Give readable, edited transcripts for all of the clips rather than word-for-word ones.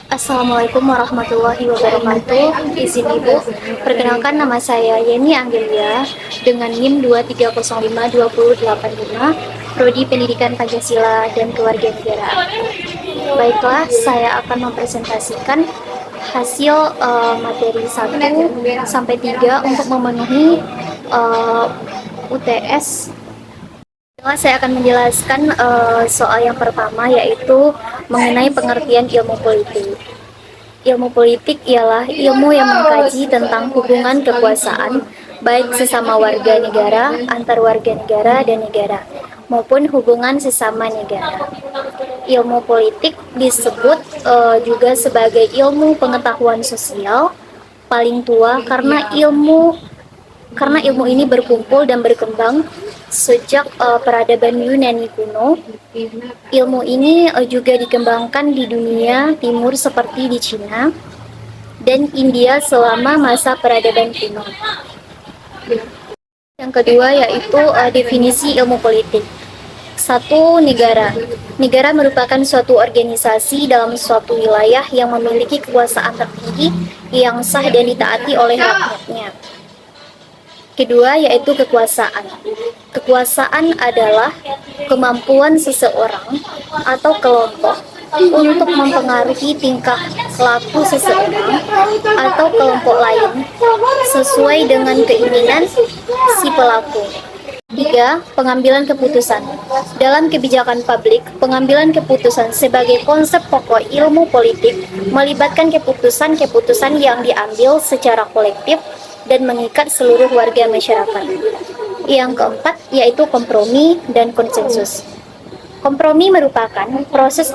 Assalamualaikum warahmatullahi wabarakatuh. Izin Ibu, perkenalkan nama saya Yeni Anggelia dengan NIM 2305285, Prodi Pendidikan Pancasila dan Kewarganegaraan. Baiklah, saya akan mempresentasikan hasil materi 1 sampai 3 untuk memenuhi UTS. Saya akan menjelaskan soal yang pertama, yaitu mengenai pengertian ilmu politik. Ilmu politik ialah ilmu yang mengkaji tentang hubungan kekuasaan, baik sesama warga negara, antar warga negara dan negara, maupun hubungan sesama negara. Ilmu politik disebut juga sebagai ilmu pengetahuan sosial paling tua karena ilmu ini berkumpul dan berkembang sejak peradaban Yunani kuno. Ilmu ini juga dikembangkan di dunia timur seperti di Cina dan India selama masa peradaban kuno. Yang kedua yaitu definisi ilmu politik. 1. Negara. Negara merupakan suatu organisasi dalam suatu wilayah yang memiliki kekuasaan tertinggi yang sah dan ditaati oleh rakyatnya. Kedua yaitu kekuasaan. Kekuasaan adalah kemampuan seseorang atau kelompok untuk mempengaruhi tingkah laku seseorang atau kelompok lain sesuai dengan keinginan si pelaku. 3. Pengambilan keputusan. Dalam kebijakan publik, pengambilan keputusan sebagai konsep pokok ilmu politik melibatkan keputusan-keputusan yang diambil secara kolektif dan mengikat seluruh warga masyarakat. Yang keempat yaitu kompromi dan konsensus. Kompromi merupakan proses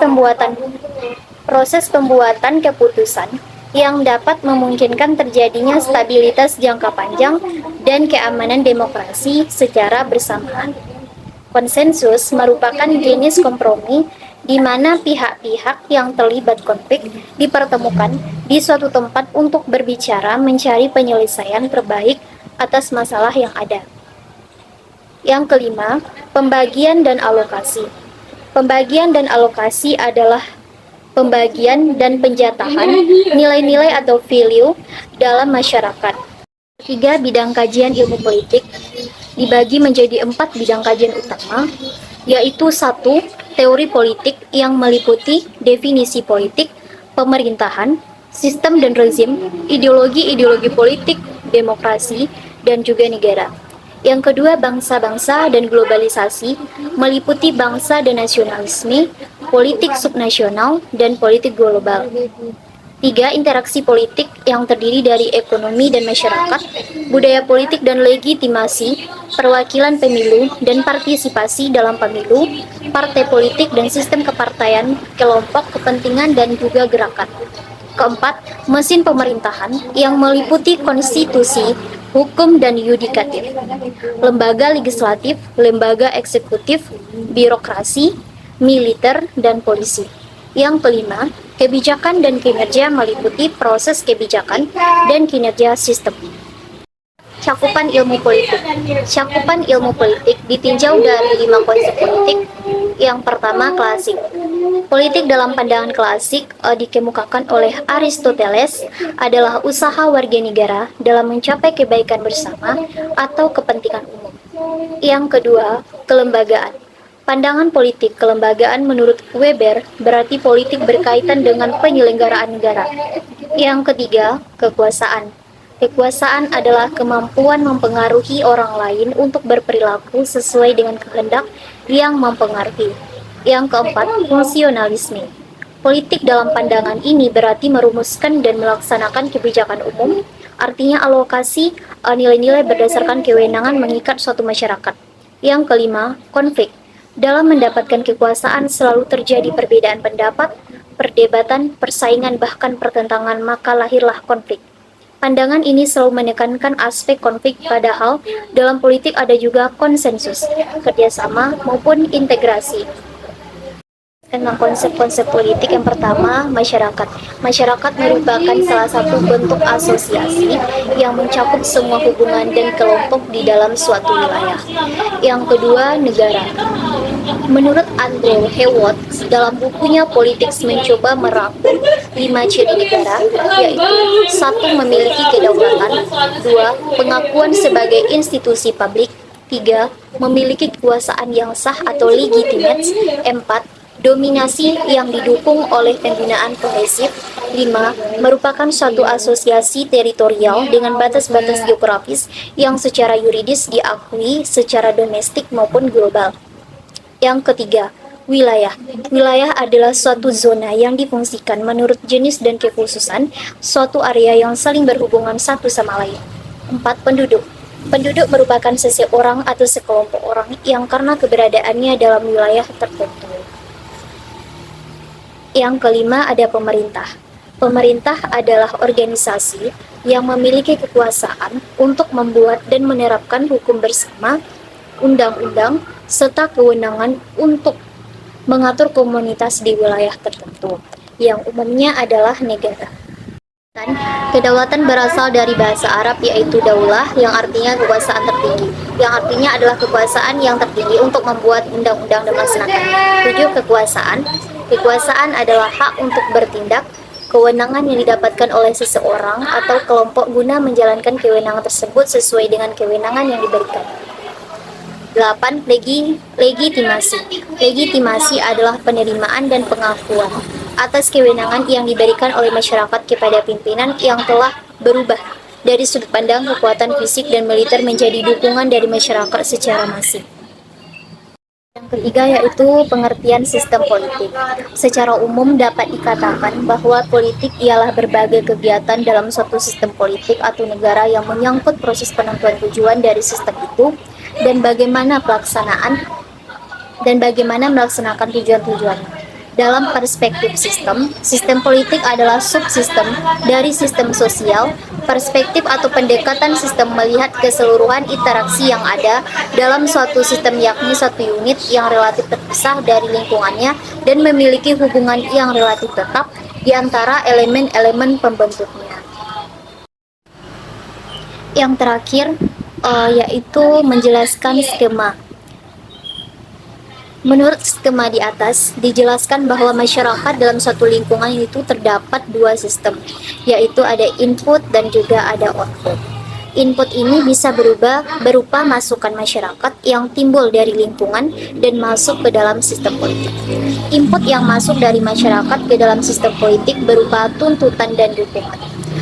pembuatan keputusan yang dapat memungkinkan terjadinya stabilitas jangka panjang dan keamanan demokrasi secara bersamaan. Konsensus merupakan jenis kompromi di mana pihak-pihak yang terlibat konflik dipertemukan di suatu tempat untuk berbicara mencari penyelesaian terbaik atas masalah yang ada. Yang kelima, pembagian dan alokasi. Pembagian dan alokasi adalah pembagian dan penjatahan nilai-nilai atau value dalam masyarakat. 3. Bidang kajian ilmu politik dibagi menjadi 4 bidang kajian utama, yaitu 1. Teori politik yang meliputi definisi politik, pemerintahan, sistem dan rezim, ideologi politik, demokrasi, dan juga negara. Yang kedua, bangsa-bangsa dan globalisasi, meliputi bangsa dan nasionalisme, politik subnasional, dan politik global. 3. Interaksi politik yang terdiri dari ekonomi dan masyarakat, budaya politik dan legitimasi, perwakilan pemilu dan partisipasi dalam pemilu, partai politik dan sistem kepartaian, kelompok kepentingan dan juga gerakan. Keempat, mesin pemerintahan yang meliputi konstitusi, hukum dan yudikatif, lembaga legislatif, lembaga eksekutif, birokrasi, militer, dan polisi. Yang kelima, kebijakan dan kinerja meliputi proses kebijakan dan kinerja sistem. Cakupan ilmu politik. Cakupan ilmu politik ditinjau dari 5 konsep politik. Yang pertama, klasik. Politik dalam pandangan klasik dikemukakan oleh Aristoteles adalah usaha warga negara dalam mencapai kebaikan bersama atau kepentingan umum. Yang kedua, kelembagaan. Pandangan politik kelembagaan menurut Weber berarti politik berkaitan dengan penyelenggaraan negara. Yang ketiga, kekuasaan. Kekuasaan adalah kemampuan mempengaruhi orang lain untuk berperilaku sesuai dengan kehendak yang mempengaruhi. Yang keempat, fungsionalisme. Politik dalam pandangan ini berarti merumuskan dan melaksanakan kebijakan umum, artinya alokasi nilai-nilai berdasarkan kewenangan mengikat suatu masyarakat. Yang kelima, konflik. Dalam mendapatkan kekuasaan selalu terjadi perbedaan pendapat, perdebatan, persaingan, bahkan pertentangan, maka lahirlah konflik. Pandangan ini selalu menekankan aspek konflik, padahal dalam politik ada juga konsensus, kerjasama, maupun integrasi. Tentang konsep-konsep politik, yang pertama, masyarakat. Masyarakat merupakan salah satu bentuk asosiasi yang mencakup semua hubungan dan kelompok di dalam suatu wilayah. Yang kedua, negara. Menurut Andrew Hewitt, dalam bukunya Politics mencoba merangkum 5 ciri negara, yaitu 1. Memiliki kedaulatan, 2. Pengakuan sebagai institusi publik, 3. Memiliki kekuasaan yang sah atau legitimate, 4. Dominasi yang didukung oleh pembinaan kohesif, 5. Merupakan suatu asosiasi teritorial dengan batas-batas geografis yang secara yuridis diakui secara domestik maupun global. Yang ketiga, wilayah. Wilayah adalah suatu zona yang difungsikan menurut jenis dan kekhususan suatu area yang saling berhubungan satu sama lain. 4. Penduduk. Penduduk merupakan seseorang atau sekelompok orang yang karena keberadaannya dalam wilayah tertentu. Yang kelima ada pemerintah. Pemerintah adalah organisasi yang memiliki kekuasaan untuk membuat dan menerapkan hukum bersama, undang-undang, serta kewenangan untuk mengatur komunitas di wilayah tertentu, yang umumnya adalah negara. Kedaulatan berasal dari bahasa Arab yaitu daulah yang artinya kekuasaan tertinggi, yang artinya adalah kekuasaan yang tertinggi untuk membuat undang-undang dan melaksanakannya. 7. Kekuasaan. Kekuasaan adalah hak untuk bertindak, kewenangan yang didapatkan oleh seseorang atau kelompok guna menjalankan kewenangan tersebut sesuai dengan kewenangan yang diberikan. 8. Legitimasi. Legitimasi adalah penerimaan dan pengakuan atas kewenangan yang diberikan oleh masyarakat kepada pimpinan yang telah berubah dari sudut pandang kekuatan fisik dan militer menjadi dukungan dari masyarakat secara masif. Yang ketiga yaitu pengertian sistem politik. Secara umum dapat dikatakan bahwa politik ialah berbagai kegiatan dalam suatu sistem politik atau negara yang menyangkut proses penentuan tujuan dari sistem itu dan bagaimana melaksanakan tujuan-tujuannya. Dalam perspektif sistem politik adalah subsistem dari sistem sosial. Perspektif atau pendekatan sistem melihat keseluruhan interaksi yang ada dalam suatu sistem, yakni suatu unit yang relatif terpisah dari lingkungannya dan memiliki hubungan yang relatif tetap di antara elemen-elemen pembentuknya. Yang terakhir yaitu menjelaskan skema. Menurut skema di atas, dijelaskan bahwa masyarakat dalam suatu lingkungan itu terdapat dua sistem, yaitu ada input dan juga ada output. Input ini bisa berupa masukan masyarakat yang timbul dari lingkungan dan masuk ke dalam sistem politik. Input yang masuk dari masyarakat ke dalam sistem politik berupa tuntutan dan dukungan.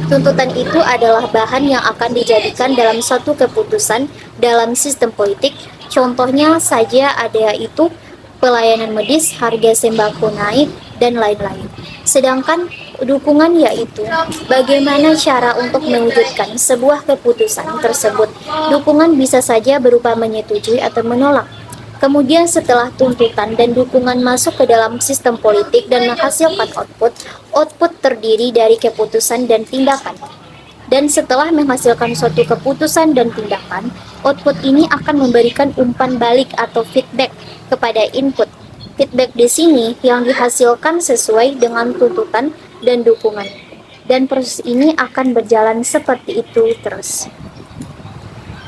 Tuntutan itu adalah bahan yang akan dijadikan dalam suatu keputusan dalam sistem politik. Contohnya saja ada yaitu pelayanan medis, harga sembako naik, dan lain-lain. Sedangkan dukungan yaitu bagaimana cara untuk mewujudkan sebuah keputusan tersebut. Dukungan bisa saja berupa menyetujui atau menolak. Kemudian setelah tuntutan dan dukungan masuk ke dalam sistem politik dan menghasilkan output terdiri dari keputusan dan tindakan. Dan setelah menghasilkan suatu keputusan dan tindakan, output ini akan memberikan umpan balik atau feedback kepada input. Feedback di sini yang dihasilkan sesuai dengan tuntutan dan dukungan. Dan proses ini akan berjalan seperti itu terus.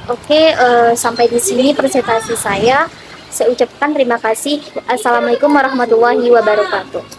Oke, sampai di sini presentasi saya. Saya ucapkan terima kasih. Assalamualaikum warahmatullahi wabarakatuh.